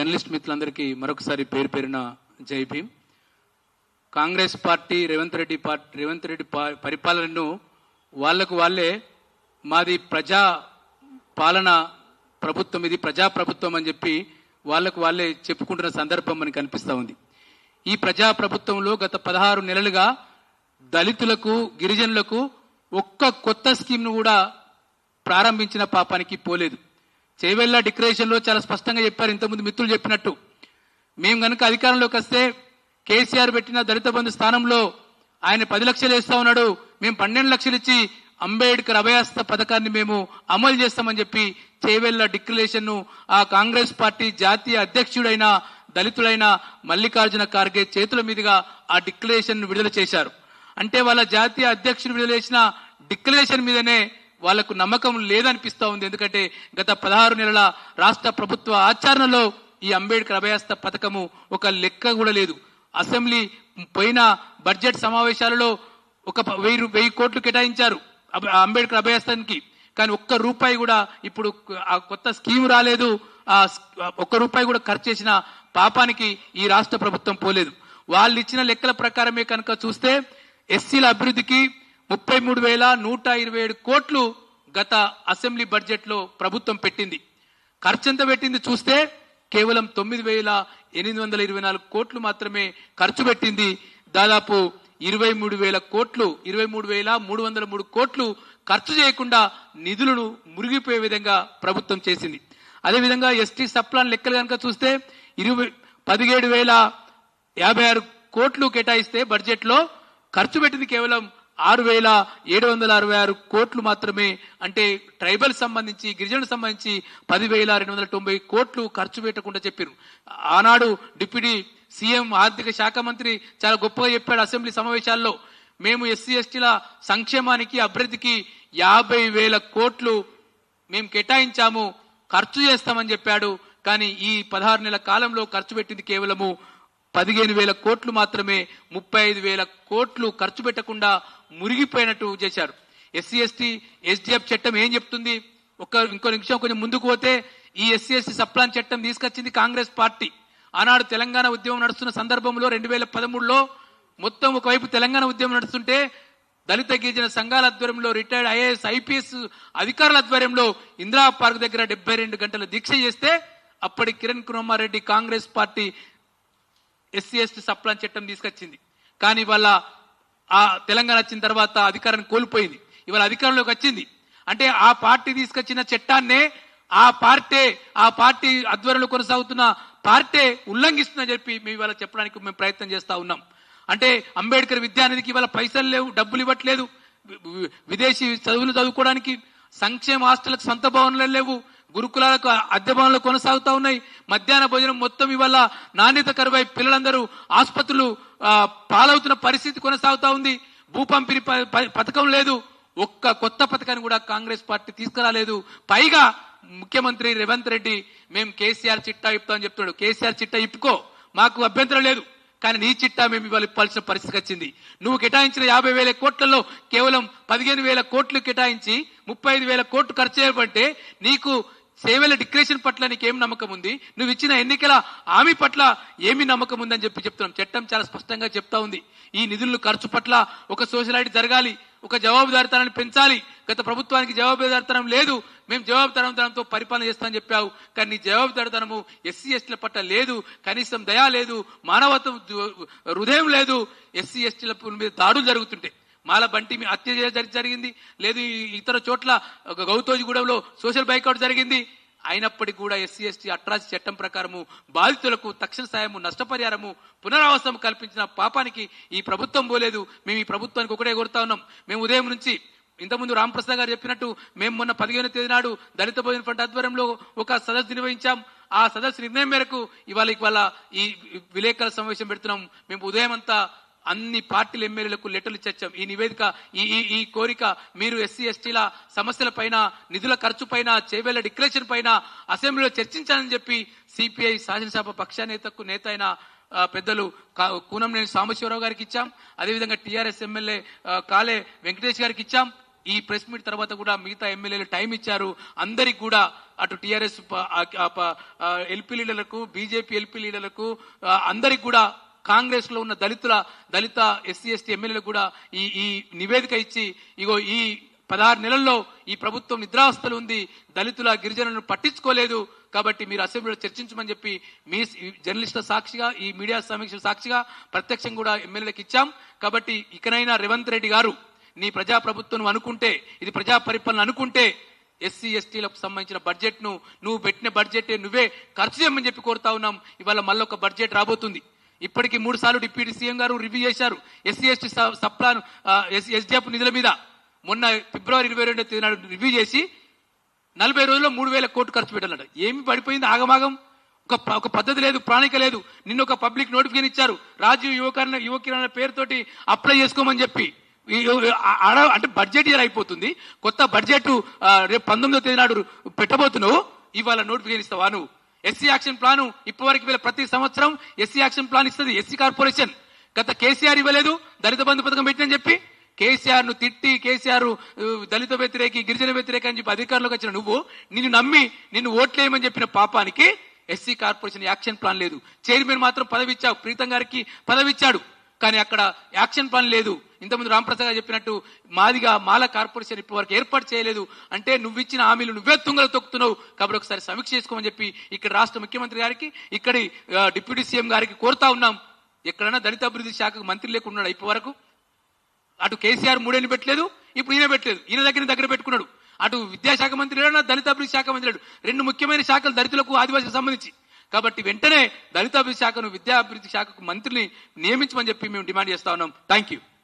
Journalist మిత్రులందరికీ మరొకసారి పేరు పేరున జై భీమ్. కాంగ్రెస్ పార్టీ రేవంత్ రెడ్డి పరిపాలనను వాళ్లకు వాళ్ళే మాది ప్రజా పాలన ప్రభుత్వం, ఇది ప్రజాప్రభుత్వం అని చెప్పి వాళ్లకు వాళ్ళే చెప్పుకుంటున్న సందర్భం మనకు కనిపిస్తూ ఉంది. ఈ ప్రజాప్రభుత్వంలో గత 16 నెలలుగా దళితులకు, గిరిజనులకు ఒక్క కొత్త స్కీమ్ను కూడా ప్రారంభించిన పాపానికి పోలేదు. చేవెళ్ల డిక్లరేషన్లో చాలా స్పష్టంగా చెప్పారు, ఇంతకుముందు మిత్రులు చెప్పినట్టు. మేము కనుక అధికారంలోకి వస్తే కేసీఆర్ పెట్టిన దళిత బంధు స్థానంలో ఆయన 10 లక్షలు వేస్తా ఉన్నాడు, మేము 12 లక్షలు ఇచ్చి అంబేద్కర్ అభయాస్త పథకాన్ని మేము అమలు చేస్తామని చెప్పి చేవెళ్ల డిక్లరేషన్ ను ఆ కాంగ్రెస్ పార్టీ జాతీయ అధ్యక్షుడైన దళితుడైన మల్లికార్జున ఖార్గే చేతుల మీదుగా ఆ డిక్లరేషన్ ను విడుదల చేశారు. అంటే వాళ్ళ జాతీయ అధ్యక్షుడు విడుదల చేసిన డిక్లరేషన్ మీదనే వాళ్లకు నమ్మకం లేదనిపిస్తా ఉంది. ఎందుకంటే గత 16 నెలల రాష్ట్ర ప్రభుత్వ ఆచరణలో ఈ అంబేద్కర్ అభయాస్త పథకము ఒక లెక్క కూడా లేదు. అసెంబ్లీ పోయిన బడ్జెట్ సమావేశాలలో ఒక 1000 కోట్లు కేటాయించారు అంబేద్కర్ అభయాస్తానికి, కానీ ఒక్క రూపాయి కూడా ఇప్పుడు ఆ కొత్త స్కీమ్ రాలేదు. ఆ ఒక్క రూపాయి కూడా ఖర్చు చేసిన పాపానికి ఈ రాష్ట్ర ప్రభుత్వం పోలేదు. వాళ్ళు ఇచ్చిన లెక్కల ప్రకారమే కనుక చూస్తే ఎస్సీల అభివృద్ధికి 33,127 కోట్లు గత అసెంబ్లీ బడ్జెట్ లో ప్రభుత్వం పెట్టింది. ఖర్చు ఎంత పెట్టింది చూస్తే కేవలం 9,824 కోట్లు మాత్రమే ఖర్చు పెట్టింది. దాదాపు 23,000 కోట్లు, 23,303 కోట్లు ఖర్చు చేయకుండా నిధులను మురిగిపోయే విధంగా ప్రభుత్వం చేసింది. అదేవిధంగా ఎస్టీ సప్లాన్ లెక్కలు కనుక చూస్తే 17,056 కోట్లు కేటాయిస్తే బడ్జెట్ లో ఖర్చు పెట్టింది కేవలం 6,766 కోట్లు మాత్రమే. అంటే ట్రైబల్ సంబంధించి, గిరిజనులకు సంబంధించి 10,290 కోట్లు ఖర్చు పెట్టకుండా చెప్పారు. ఆనాడు డిప్యూటీ సీఎం ఆర్థిక శాఖ మంత్రి చాలా గొప్పగా చెప్పాడు అసెంబ్లీ సమావేశాల్లో, మేము ఎస్సీ ఎస్టీల సంక్షేమానికి అభివృద్ధికి 50,000 కోట్లు మేము కేటాయించాము, ఖర్చు చేస్తామని చెప్పాడు. కానీ ఈ 16 నెలల కాలంలో ఖర్చు పెట్టింది కేవలము 15,000 కోట్లు మాత్రమే. 35,000 కోట్లు ఖర్చు పెట్టకుండా మురిగిపోయినట్టు చేశారు. ఎస్సీ ఎస్టీ ఎస్డిఎఫ్ చట్టం ఏం చెప్తుంది? ఇంకో నిమిషం కొంచెం ముందుకు పోతే ఈ ఎస్సీ ఎస్టీ సప్లాన్ చట్టం తీసుకొచ్చింది కాంగ్రెస్ పార్టీ. ఆనాడు తెలంగాణ ఉద్యమం నడుస్తున్న సందర్భంలో 2013లో మొత్తం ఒకవైపు తెలంగాణ ఉద్యమం నడుస్తుంటే దళిత గిరిజన సంఘాల ఆధ్వర్యంలో, రిటైర్డ్ ఐఏఎస్ ఐపీఎస్ అధికారుల ఆధ్వర్యంలో ఇందిరా పార్క్ దగ్గర 72 గంటల దీక్ష చేస్తే అప్పటి Kiran Kumar Reddy Congress party SC ST subplan చట్టం తీసుకొచ్చింది. కానీ వాళ్ళ ఆ తెలంగాణ వచ్చిన తర్వాత అధికారాన్ని కోల్పోయింది. ఇవాళ అధికారంలోకి వచ్చింది. అంటే ఆ పార్టీ తీసుకొచ్చిన చట్టాన్నే ఆ పార్టీ ఆధ్వర్యంలో కొనసాగుతున్న పార్టీ ఉల్లంఘిస్తుందని చెప్పి మేము ఇవాళ చెప్పడానికి మేము ప్రయత్నం చేస్తా ఉన్నాం. అంటే అంబేద్కర్ విద్యానిధికి ఇవాళ పైసలు లేవు, డబ్బులు ఇవ్వట్లేదు, విదేశీ చదువులు చదువుకోవడానికి సంక్షేమ హాస్టళ్లకు సొంత భవనాలు లేవు, గురుకులాలకు అద్దె భవనాలు కొనసాగుతా ఉన్నాయి, మధ్యాహ్న భోజనం మొత్తం ఇవాళ నాణ్యత కరువై పిల్లలందరూ ఆసుపత్రులు పాలవుతున్న పరిస్థితి కొనసాగుతా ఉంది. భూ పంపిణీ పథకం లేదు, ఒక్క కొత్త పథకాన్ని కూడా కాంగ్రెస్ పార్టీ తీసుకురాలేదు. పైగా ముఖ్యమంత్రి రేవంత్ రెడ్డి మేము కేసీఆర్ చిట్టా ఇప్పుతామని చెప్తున్నాడు. కేసీఆర్ చిట్టా ఇప్పుకో, మాకు అభ్యంతరం లేదు, కానీ నీ చిట్టా మేము ఇవాళ ఇప్పాల్సిన పరిస్థితి వచ్చింది. నువ్వు కేటాయించిన 50,000 కోట్లలో కేవలం 15,000 కోట్లు కేటాయించి 35,000 కోట్లు ఖర్చు చేయబట్టే నీకు చేవెళ్ల డిక్లరేషన్ పట్ల నీకేం నమ్మకం ఉంది? నువ్వు ఇచ్చిన ఎన్నికల హామీ పట్ల ఏమి నమ్మకం ఉందని చెప్తున్నాం. చట్టం చాలా స్పష్టంగా చెప్తా ఉంది. ఈ నిధుల ఖర్చు పట్ల ఒక సోషలాయిటీ జరగాలి, ఒక జవాబుదారితనాన్ని పెంచాలి. గత ప్రభుత్వానికి జవాబుదారితనం లేదు, మేము జవాబుదారితనంతో పరిపాలన చేస్తామని చెప్పావు, కానీ నీ జవాబుదారితనము ఎస్సీ ఎస్టీల పట్ల లేదు. కనీసం దయా లేదు, మానవత్వం హృదయం లేదు. ఎస్సీ ఎస్టీల మీద దాడులు జరుగుతుంటే మాల బంటి హత్య జరిగింది, లేదు ఇతర చోట్ల గౌతోజిగూడెంలో సోషల్ బైకౌట్ జరిగింది. అయినప్పటికీ కూడా ఎస్సీ ఎస్టీ అట్రాసిటీ చట్టం ప్రకారము బాధితులకు తక్షణ సాయము, నష్టపరిహారము, పునరావాసం కల్పించిన పాపానికి ఈ ప్రభుత్వం పోలేదు. మేము ఈ ప్రభుత్వానికి ఒకటే కోరుతా ఉన్నాం. మేము ఉదయం నుంచి ఇంతకుముందు రామప్రసాద్ గారు చెప్పినట్టు మేము మొన్న 15వ తేదీ నాడు దళిత భోజన ఫండ్ ఆధ్వర్యంలో ఒక సదస్సు నిర్వహించాం. ఆ సదస్సు నిర్ణయం మేరకు ఇవాళ ఈ విలేకరుల సమావేశం పెడుతున్నాం. మేము ఉదయం అంతా అన్ని పార్టీల ఎమ్మెల్యేలకు లెటర్లు ఇచ్చాం. ఈ నివేదిక, ఈ కోరిక మీరు ఎస్సీ ఎస్టీల సమస్యల పైన, నిధుల ఖర్చు పైన, చేవెళ్ల డిక్లరేషన్ పైన అసెంబ్లీలో చర్చించాలని చెప్పి సిపిఐ శాసనసభ పక్ష నేత అయిన పెద్దలు కూనంనేని సాంబశివరావు గారికి ఇచ్చాం. అదేవిధంగా టీఆర్ఎస్ ఎమ్మెల్యే కాలే వెంకటేష్ గారికి ఇచ్చాం. ఈ ప్రెస్ మీట్ తర్వాత కూడా మిగతా ఎమ్మెల్యేలు టైం ఇచ్చారు. అందరికి కూడా అటు టీఆర్ఎస్ ఎల్పీ లీడర్లకు, బీజేపీ ఎల్పీ లీడర్లకు, అందరికి కూడా కాంగ్రెస్ లో ఉన్న దళిత ఎస్సీ ఎస్టీ ఎమ్మెల్యేలకు కూడా ఈ నివేదిక ఇచ్చి, ఇగో ఈ 16 నెలల్లో ఈ ప్రభుత్వం నిద్రావస్థలు ఉంది, దళితుల గిరిజనులను పట్టించుకోలేదు, కాబట్టి మీరు అసెంబ్లీలో చర్చించమని చెప్పి మీ జర్నలిస్టుల సాక్షిగా, ఈ మీడియా సమీక్ష సాక్షిగా ప్రత్యక్షం కూడా ఎమ్మెల్యేలకు ఇచ్చాం. కాబట్టి ఇకనైనా రేవంత్ రెడ్డి గారు, నీ ప్రజా ప్రభుత్వం అనుకుంటే, ఇది ప్రజా పరిపాలన అనుకుంటే, ఎస్సీ ఎస్టీలకు సంబంధించిన బడ్జెట్ నువ్వు పెట్టిన బడ్జెట్ నువ్వే ఖర్చు చేయమని చెప్పి కోరుతా ఉన్నాం. ఇవాళ మళ్ళీ ఒక బడ్జెట్ రాబోతుంది. ఇప్పటికీ 3 సార్లు డిప్యూటీ సీఎం గారు రివ్యూ చేశారు ఎస్సీ ఎస్టీ సప్లాన్ ఎస్డిఎఫ్ నిధుల మీద. మొన్న ఫిబ్రవరి 22వ తేదీ నాడు రివ్యూ చేసి 40 రోజుల్లో 3,000 కోట్లు ఖర్చు పెట్టాలట. ఏమి పడిపోయింది ఆగమాగం, ఒక పద్ధతి లేదు, ప్రణాళిక లేదు. నిన్న ఒక పబ్లిక్ నోటిఫికేషన్ ఇచ్చారు, రాజీవ్ యువకిరణ పేరుతోటి అప్లై చేసుకోమని చెప్పి. అంటే బడ్జెట్ ఇయర్ అయిపోతుంది, కొత్త బడ్జెట్ రేపు 19వ తేదీ నాడు పెట్టబోతున్నావు, ఇవాళ నోటిఫికేషన్ ఇస్తావా నువ్వు? ఎస్సీ యాక్షన్ ప్లాన్ ఇప్పటివరకు ప్రతి సంవత్సరం ఎస్సీ యాక్షన్ ప్లాన్ ఇస్తుంది ఎస్సీ కార్పొరేషన్. గత కేసీఆర్ ఇవ్వలేదు, దళిత బంధు పథకం పెట్టినని చెప్పి కేసీఆర్ ను తిట్టి, కేసీఆర్ దళిత వ్యతిరేకి, గిరిజన వ్యతిరేక అని చెప్పి అధికారంలోకి వచ్చిన నువ్వు, నిన్ను నమ్మి నిన్ను ఓట్లేయమని చెప్పిన పాపానికి ఎస్సీ కార్పొరేషన్ యాక్షన్ ప్లాన్ లేదు. చైర్మన్ మాత్రం పదవి ఇచ్చావు, ప్రీతం గారికి పదవి ఇచ్చాడు, కానీ అక్కడ యాక్షన్ ప్లాన్ లేదు. ఇంతకుముందు రాంప్రసాద్ గారు చెప్పినట్టు మాల కార్పొరేషన్ ఇప్పటివరకు ఏర్పాటు చేయలేదు. అంటే నువ్వు ఇచ్చిన హామీలు నువ్వే తుంగలు తొక్కుతున్నావు. కాబట్టి ఒకసారి సమీక్ష చేసుకోమని చెప్పి ఇక్కడ రాష్ట్ర ముఖ్యమంత్రి గారికి, ఇక్కడి డిప్యూటీ సీఎం గారికి కోరుతా ఉన్నాం. ఎక్కడైనా దళిత అభివృద్ధి శాఖకు మంత్రి లేకున్నాడు ఇప్పటి వరకు. అటు కేసీఆర్ 3 ఏళ్ళు పెట్టలేదు, ఇప్పుడు ఈయన పెట్టలేదు, ఈయన దగ్గర పెట్టుకున్నాడు. అటు విద్యాశాఖ మంత్రి లేడు, దళిత అభివృద్ధి శాఖ మంత్రి లేడు. 2 ముఖ్యమైన శాఖలు దళితులకు, ఆదివాసులకు సంబంధించి. కాబట్టి వెంటనే దళిత అభివృద్ధి శాఖను, విద్యా అభివృద్ధి శాఖకు మంత్రిని నియమించమని చెప్పి మేము డిమాండ్ చేస్తా ఉన్నాం. Thank you.